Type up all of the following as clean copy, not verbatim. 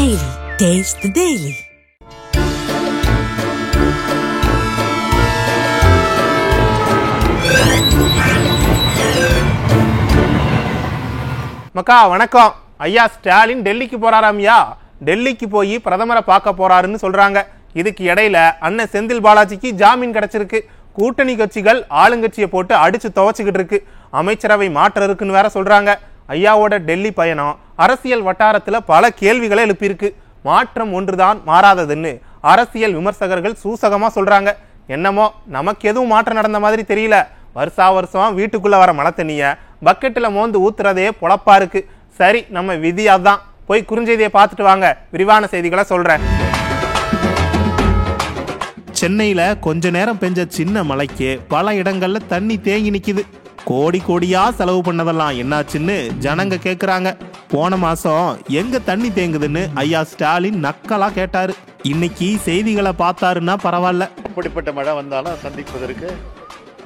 Daily. Taste the Daily. மக்கா வணக்கம். ஐயா ஸ்டாலின் டெல்லிக்கு போறாராமியா. டெல்லிக்கு போய் பிரதமரை பார்க்க போறாருன்னு சொல்றாங்க. இதுக்கு இடையில அண்ணன் செந்தில் பாலாஜிக்கு ஜாமீன் கிடைச்சிருக்கு. கூட்டணி கட்சிகள் ஆளுங்கட்சியை போட்டு அடிச்சு துவச்சுக்கிட்டு இருக்கு. அமைச்சரவை மாற்றம் இருக்குன்னு வேற சொல்றாங்க. ஐயாவோட டெல்லி பயணம் அரசியல் வட்டாரத்துல பல கேள்விகளை எழுப்பியிருக்கு. மாற்றம் ஒன்றுதான் மாறாததுன்னு அரசியல் விமர்சகர்கள் சூசகமா சொல்றாங்க. என்னமோ நமக்கு எதுவும் மாற்றம் நடந்த மாதிரி தெரியல. வருஷா வருஷம் வீட்டுக்குள்ள வர மழை தண்ணிய பக்கெட்டில் மோந்து ஊத்துறதே பொழப்பா இருக்கு. சரி, நம்ம விதியாதான். போய் குறுஞ்செய்தியை பார்த்துட்டு வாங்க, விரிவான செய்திகளை சொல்றேன். சென்னையில கொஞ்ச நேரம் பெஞ்ச சின்ன மழைக்கு பல இடங்கள்ல தண்ணி தேங்கி நிக்குது. கோடி கோடியா செலவு பண்ணதெல்லாம் என்னாச்சுன்னு ஜனங்க கேக்குறாங்க. போன மாசம் எங்க தண்ணி தேங்குதுன்னு ஐயா ஸ்டாலின் நக்கலா கேட்டாரு. இன்னைக்கு செய்திகளை பார்த்தாருன்னா பரவாயில்ல. அப்படிப்பட்ட மழை வந்தாலும் சந்திப்பதற்கு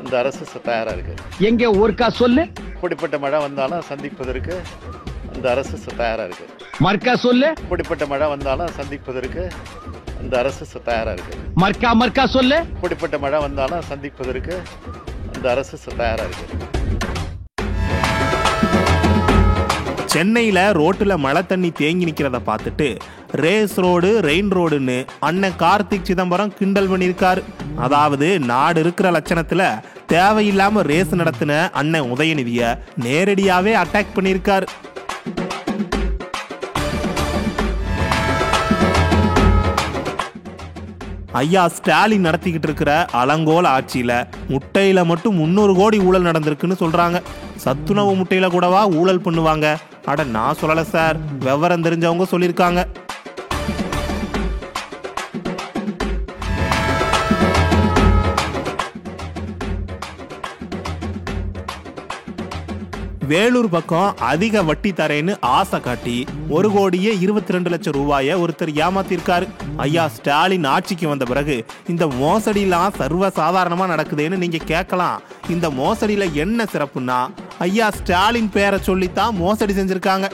இந்த அரசு தயாரா இருக்கு. எங்க ஊர்க்கா சொல்லு. அப்படிப்பட்ட மழை வந்தாலும் சந்திப்பதற்கு இந்த அரசு தயாரா இருக்கு. மர்க்கா சொல்லு. அப்படிப்பட்ட மழை வந்தாலும் சந்திப்பதற்கு இந்த அரசு தயாரா இருக்கு. மர்க்கா சொல்லு. அப்படிப்பட்ட மழை வந்தாலும் சந்திப்பதற்கு இந்த அரசு தயாரா இருக்கு. சென்னையில ரோட்டுல மழை தண்ணி தேங்கி நிக்கிறத பார்த்துட்டு ரேஸ் ரோடு ரெயின் ரோடுன்னு அண்ணன் கார்த்திக் சிதம்பரம் கிண்டல் பண்ணியிருக்காரு. அதாவது நாடு இருக்கிற லட்சணத்துல தேவையில்லாம ரேஸ் நடத்தின அண்ணன் உதயநிதிய நேரடியாவே அட்டாக் பண்ணியிருக்காரு. ஐயா ஸ்டாலின் நடத்திக்கிட்டு இருக்கிற அலங்கோல ஆட்சியில முட்டையில மட்டும் 300 கோடி ஊழல் நடந்திருக்குன்னு சொல்றாங்க. சத்துணவு முட்டையில கூடவா ஊழல் பண்ணுவாங்க? அட நான் சொல்லல சார், விவரம் தெரிஞ்சவங்க சொல்லியிருக்காங்க. வேலூர் பக்கம் அதிக வட்டி தரேன்னு ஆசை காட்டி 1,22,00,000 ரூபாயை ஒருத்தர் ஏமாத்திருக்காரு. ஐயா ஸ்டாலின் ஆட்சிக்கு வந்த பிறகு இந்த மோசடிலாம் சர்வ சாதாரணமா நடக்குதுன்னு நீங்க கேட்கலாம். இந்த மோசடியில என்ன சிறப்புன்னா, ஐயா ஸ்டாலின் பேரை சொல்லித்தான் மோசடி செஞ்சிருக்காங்க.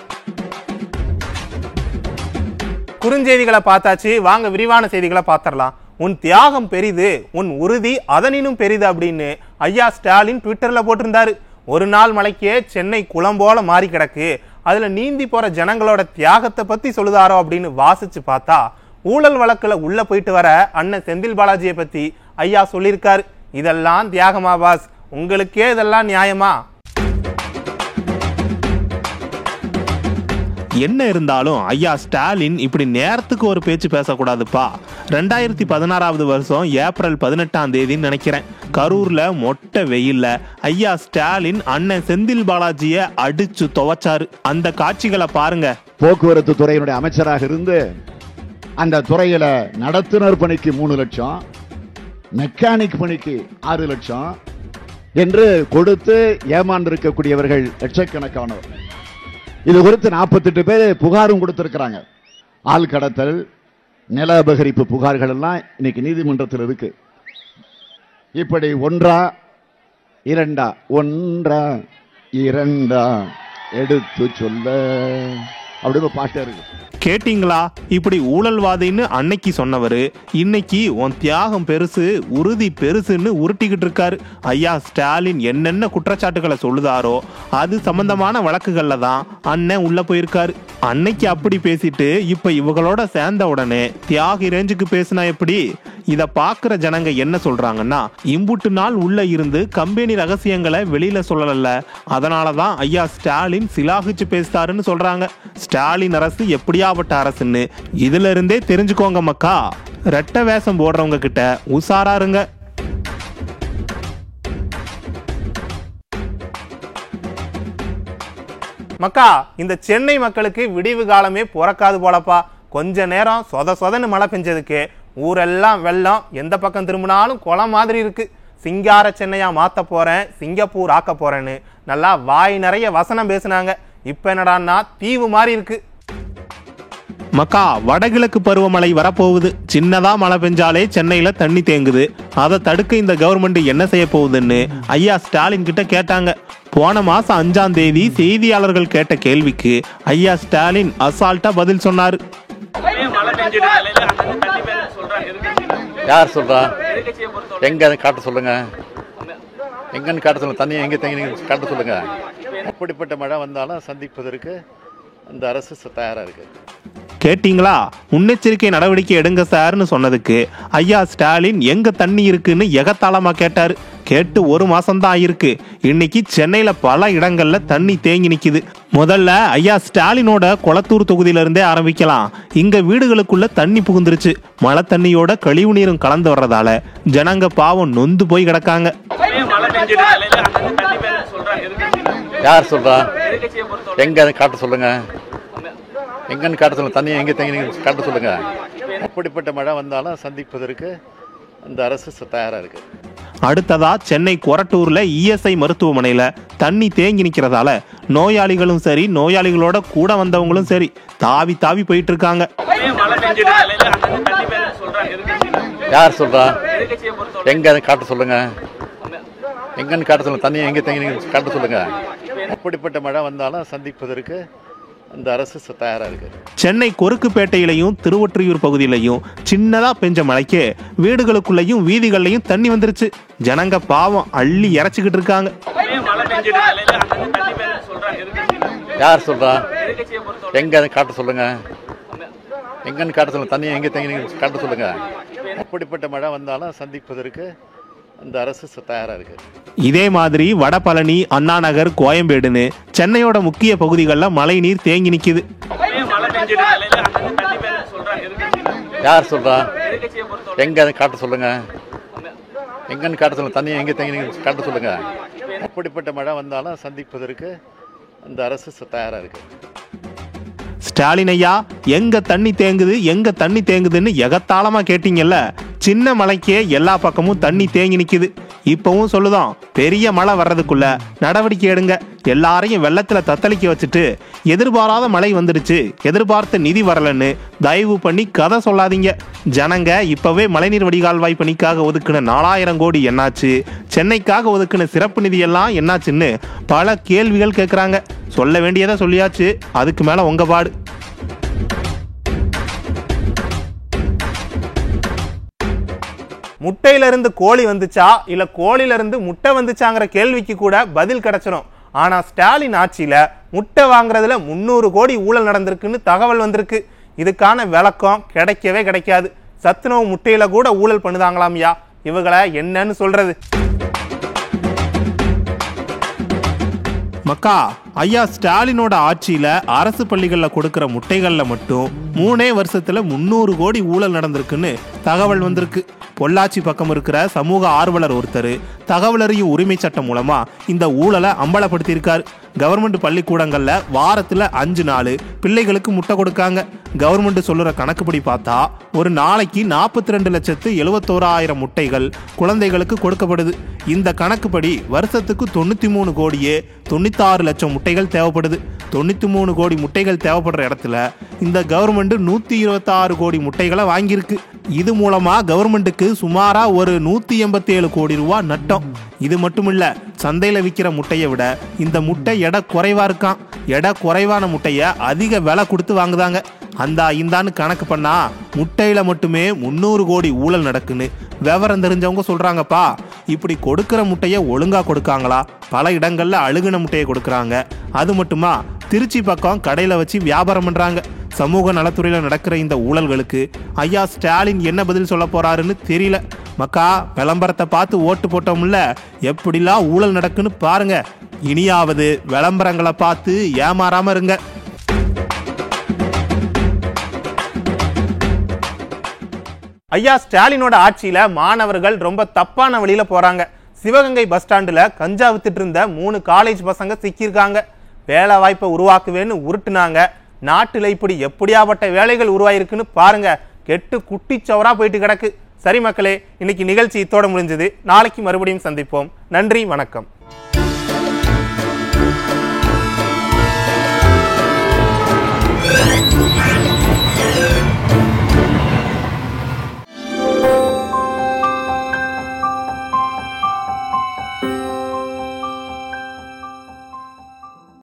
குறுஞ்செய்திகளை பார்த்தாச்சு, வாங்க விரிவான செய்திகளை பார்த்திடலாம். உன் தியாகம் பெரிது, உன் உறுதி அதனினும் பெரிது அப்படின்னு ஐயா ஸ்டாலின் ட்விட்டர்ல போட்டிருந்தாரு. ஒரு நாள் மழைக்கே சென்னை குளம் போல மாறி கிடக்கு, அதுல நீந்தி போற ஜனங்களோட தியாகத்தை பத்தி சொல்லுதாரோ அப்படின்னு வாசிச்சு பார்த்தா ஊழல் வழக்குல உள்ள போயிட்டு வர அண்ணன் செந்தில் பாலாஜியை பத்தி ஐயா சொல்லியிருக்காரு. இதெல்லாம் தியாகமா பாஸ்? உங்களுக்கே இதெல்லாம் நியாயமா? என்ன இருந்தாலும் ஐயா ஸ்டாலின் இப்படி நேரத்துக்கு ஒரு பேச்சு பேசக்கூடாதுப்பா. 2016 வருஷம் ஏப்ரல் 18 நினைக்கிறேன், கரூர்ல மொட்டை வெயில்ல ஐயா ஸ்டாலின் அண்ணன் செந்தில் பாலாஜிய அடிச்சு துவச்சாரு. அந்த காட்சிகளை பாருங்க. போக்குவரத்து துறையினுடைய அமைச்சராக இருந்து அந்த துறையில நடத்துனர் பணிக்கு 3 லட்சம், மெக்கானிக் பணிக்கு 6 லட்சம் என்று கொடுத்து ஏமாந்திருக்கக்கூடியவர்கள் லட்சக்கணக்கானவர். இது குறித்து 48 பேர் புகாரும் கொடுத்திருக்கிறாங்க. ஆள் கடத்தல், நில அபகரிப்பு புகார்கள் எல்லாம் இன்னைக்கு நீதிமன்றத்தில் இருக்கு. இப்படி ஒன்றா இரண்டா எடுத்து சொல்ல அப்படின்னு பாட்டு இருக்கு. கேட்டீங்களா? இப்படி ஊழல்வாதின்னு அன்னைக்கு சொன்னவரு இன்னைக்கு உன் தியாகம் பெருசு உறுதி பெருசுன்னு உருட்டிக்கிட்டு இருக்காரு. ஐயா ஸ்டாலின் என்னென்ன குற்றச்சாட்டுகளை சொல்லுதாரோ அது சம்பந்தமான வழக்குகள்ல தான் அண்ணன் உள்ள போயிருக்காரு. அன்னைக்கு அப்படி பேசிட்டு இப்ப இவங்களோட சேர்ந்த உடனே தியாகி ரேஞ்சுக்கு பேசினா எப்படி? இத பாக்குற ஜனங்க என்ன சொல்றாங்கன்னா, இம்புட்டு நாள் உள்ள இருந்து கம்பெனி ரகசியங்களை வெளியில சொல்லல, அதனாலதான் ஐயா ஸ்டாலின் சிலாகிச்சு பேசுறாருன்னு சொல்றாங்க. ஸ்டாலின் அரசு எப்படியாப்பட்ட அரசுன்னு இதுல இருந்தே தெரிஞ்சுக்கோங்க மக்கா. ரெட்ட வேஷம் போடுறவங்க கிட்ட உசாரா இருங்க. மக்கா, இந்த சென்னை மக்களுக்கு விடிவு காலமே பிறக்காது போலப்பா. கொஞ்ச நேரம் சொதன்னு மழை பெஞ்சதுக்கு ஊரெல்லாம் வெள்ளம், எந்த பக்கம் திரும்பினாலும் குளம் மாதிரி இருக்கு. சிங்கார சென்னையா மாத்த போறேன், சிங்கப்பூர் ஆக்க போறேன்னு நல்லா வாய் நிறைய வசனம் பேசினாங்க. இப்ப என்னடான்னா தீவு மாதிரி இருக்கு. மக்கா, வடகிழக்கு பருவமழை வரப்போகுது. சின்னதா மழை பெஞ்சாலே சென்னையில தண்ணி தேங்குது. அதை தடுக்க இந்த கவர்மெண்ட் என்ன செய்ய போகுதுன்னு ஐயா ஸ்டாலின் கிட்ட கேட்டாங்க. போன மாசம் 5ஆம் தேதி செய்தியாளர்கள் கேட்ட கேள்விக்கு ஐயா ஸ்டாலின் அசால்ட்டா பதில் சொன்னாரு. யார் சொல்றா? எங்க காட்ட சொல்லுங்க, எங்கன்னு காட்ட சொல்லுங்க. தண்ணி எங்க தங்கி காட்ட சொல்லுங்க. எப்படிப்பட்ட மழை வந்தாலும் சந்திப்பதற்கு அந்த அரசு தயாரா இருக்கு. கேட்டீங்களா? முன்னெச்சரிக்கை நடவடிக்கை எடுங்க சார்னு சொன்னதுக்கு ஐயா ஸ்டாலின் எங்க தண்ணி இருக்குன்னு எகத்தாளமா கேட்டாரு. கேட்டு 1 மாசம்தான் ஆயிருக்கு. இன்னைக்கு சென்னையில பல இடங்கள்ல தண்ணி தேங்கி நிக்குது. முதல்ல ஐயா ஸ்டாலினோட கொளத்தூர் தொகுதியில இருந்தே ஆரம்பிக்கலாம். இங்க வீடுகளுக்குள்ள தண்ணி புகுந்துருச்சு. மழை தண்ணியோட கழிவு நீரும் கலந்து வர்றதால ஜனங்க பாவம் நொந்து போய் கிடக்காங்க. யார் சொல்றா? எங்க காட்ட சொல்லுங்க, எங்கன்னு காட்ட சொல்லுங்க. தண்ணி எங்க தங்கி காட்ட சொல்லுங்க. எப்படிப்பட்ட மழை வந்தாலும் சந்திப்பதற்கு அந்த அரசு தயாரா இருக்கு. அடுத்ததா சென்னை கொரட்டூர்ல இஎஸ்ஐ மருத்துவமனையில தண்ணி தேங்கி நிக்கிறதால நோயாளிகளும் சரி, நோயாளிகளோட கூட வந்தவங்களும் சரி தாவி தாவி போயிட்டு இருக்காங்க. யார் சொல்றா? எங்க காட்ட சொல்லுங்க, எங்கன்னு காட்ட சொல்லுங்க. தண்ணி எங்க தங்கி காட்ட சொல்லுங்க. எப்படிப்பட்ட மழை வந்தாலும் சந்திப்பதற்கு அந்த அரசு தயாரா இருக்கு. சென்னை கொருக்குப்பேட்டையிலையும் திருவொற்றியூர் பகுதியிலையும் சின்னதா பெஞ்ச மழைக்கு வீடுகளுக்குள்ளயும் வீதிகள்லையும் தண்ணி வந்துருச்சு. ஜனங்க பாவம் அள்ளி இறைச்சிக்கிட்டு இருக்காங்க. யார் சொல்றா? எங்க காட்ட சொல்லுங்க, எங்கன்னு காட்ட சொல்லுங்க. தண்ணி எங்க தங்கி காட்ட சொல்லுங்க. எப்படிப்பட்ட மழை வந்தாலும் சந்திப்பதற்கு அந்த அரசு தயாரா இருக்கு. இதே மாதிரி வடபழனி, அண்ணா நகர், கோயம்பேடுன்னு சென்னையோட முக்கிய பகுதிகளில் மழை நீர் தேங்கி நிக்குது. யார் சொல்றா? எங்க காட்ட சொல்லுங்க, எங்கன்னு காட்ட சொல்லுங்க. தண்ணி எங்க தங்கி காட்ட சொல்லுங்க. எப்படிப்பட்ட மழை வந்தாலும் சந்திப்பதற்கு அந்த அரசு தயாரா இருக்கு. ஸ்டாலின் ஐயா, எங்க தண்ணி தேங்குது, எங்க தண்ணி தேங்குதுன்னு எகத்தாளமா கேட்டீங்கல்ல. சின்ன மழைக்கே எல்லா பக்கமும் தண்ணி தேங்கி நிக்குது. இப்பவும் சொல்லுதான், பெரிய மழை வர்றதுக்குள்ள நடவடிக்கை எடுங்க. எல்லாரையும் வெள்ளத்துல தத்தளிக்க வச்சுட்டு எதிர்பாராத மழை வந்துடுச்சு, எதிர்பார்த்த நிதி வரலன்னு தயவு பண்ணி கதை சொல்லாதீங்க. ஜனங்க இப்பவே மழைநீர் வடிகால்வாய் பணிக்காக ஒதுக்கின 4000 கோடி என்னாச்சு, சென்னைக்காக ஒதுக்கின சிறப்பு நிதி எல்லாம் என்னாச்சுன்னு பல கேள்விகள் கேட்குறாங்க. சொல்ல வேண்டியதை சொல்லியாச்சு, அதுக்கு மேல உங்க பாடு. முட்டையில இருந்து கோழி வந்துச்சா இல்ல கோழில இருந்து முட்டை வந்துச்சாங்கிற கேள்விக்கு கூட பதில் கிடைச்சிடும். ஆனா ஸ்டாலின் ஆட்சியில முட்டை வாங்குறதுல 300 கோடி ஊழல் நடந்திருக்குன்னு தகவல் வந்திருக்கு. இதுக்கான விளக்கம் கிடைக்கவே கிடைக்காது. சத்துணவு முட்டையில கூட ஊழல் பண்ணுதாங்களாம்யா. இவங்களை என்னன்னு சொல்றது? மக்கா, ஐயா ஸ்டாலினோட ஆட்சியில அரசு பள்ளிகள்ல கொடுக்கிற முட்டைகள்ல மட்டும் 3 வருஷத்துல 300 கோடி ஊழல் நடந்திருக்குன்னு தகவல் வந்திருக்கு. பொள்ளாச்சி பக்கம் இருக்கிற சமூக ஆர்வலர் ஒருத்தர் தகவல் அறியும் உரிமை சட்டம் மூலமா இந்த ஊழலை அம்பலப்படுத்தியிருக்காரு. கவர்மெண்ட் பள்ளிக்கூடங்கள்ல வாரத்துல 5 நாள் பிள்ளைகளுக்கு முட்டை கொடுக்காங்க. கவர்மெண்ட் சொல்லுற கணக்குப்படி பார்த்தா ஒரு நாளைக்கு 42,71,000 முட்டைகள் குழந்தைகளுக்கு கொடுக்கப்படுது. இந்த கணக்குப்படி வருஷத்துக்கு 93 கோடியே 96 லட்சம் முட்டைகள் தேவைப்படுது. 93 கோடி முட்டைகள் தேவைப்படுற இடத்துல இந்த கவர்மெண்ட் 126 கோடி முட்டைகளை வாங்கியிருக்கு. இது மூலமா கவர்மெண்ட்டுக்கு சுமாரா ஒரு 187 கோடி ரூபாய் நட்டம். இது மட்டும் இல்ல, சந்தையில விற்கிற முட்டையை விட இந்த முட்டை எடை குறைவா இருக்கான். எடை குறைவான முட்டைய அதிக விலை கொடுத்து வாங்குதாங்க. அந்த இந்தான்னு கணக்கு பண்ணா முட்டையில மட்டுமே 300 கோடி ஊழல் நடக்குன்னு விவரம் தெரிஞ்சவங்க சொல்றாங்கப்பா. இப்படி கொடுக்கிற முட்டைய ஒழுங்கா கொடுக்காங்களா? பல இடங்கள்ல அழுகுன முட்டையை கொடுக்கறாங்க. அது மட்டுமா, திருச்சி பக்கம் கடையில வச்சு வியாபாரம் பண்றாங்க. சமூக நலத்துறையில நடக்கிற இந்த ஊழல்களுக்கு ஐயா ஸ்டாலின் என்ன பதில் சொல்ல போறாருன்னு தெரியல. மக்கா, விளம்பரத்தை பார்த்து ஓட்டு போட்டோம்ல, எப்படிலாம் ஊழல் நடக்குன்னு பாருங்க. இனியாவது விளம்பரங்களை பார்த்து ஏமாறாம இருங்க. ஐயா ஸ்டாலினோட ஆட்சியில மாணவர்கள் ரொம்ப தப்பான வழியில போறாங்க. சிவகங்கை பஸ் ஸ்டாண்டுல கஞ்சா வித்துட்டு இருந்த 3 காலேஜ் பசங்க சிக்கியிருக்காங்க. வேலை வாய்ப்பை உருவாக்குவேன்னு உருட்டுனாங்க. நாட்டுல இப்படி எப்படியாப்பட்ட வேலைகள் உருவாயிருக்குன்னு பாருங்க. கெட்டு குட்டிச்சவரா போயிட்டு கிடக்கு. சரி மக்களே, இன்னைக்கு நிகழ்ச்சி இத்தோட முடிஞ்சது. நாளைக்கு மறுபடியும் சந்திப்போம். நன்றி, வணக்கம்.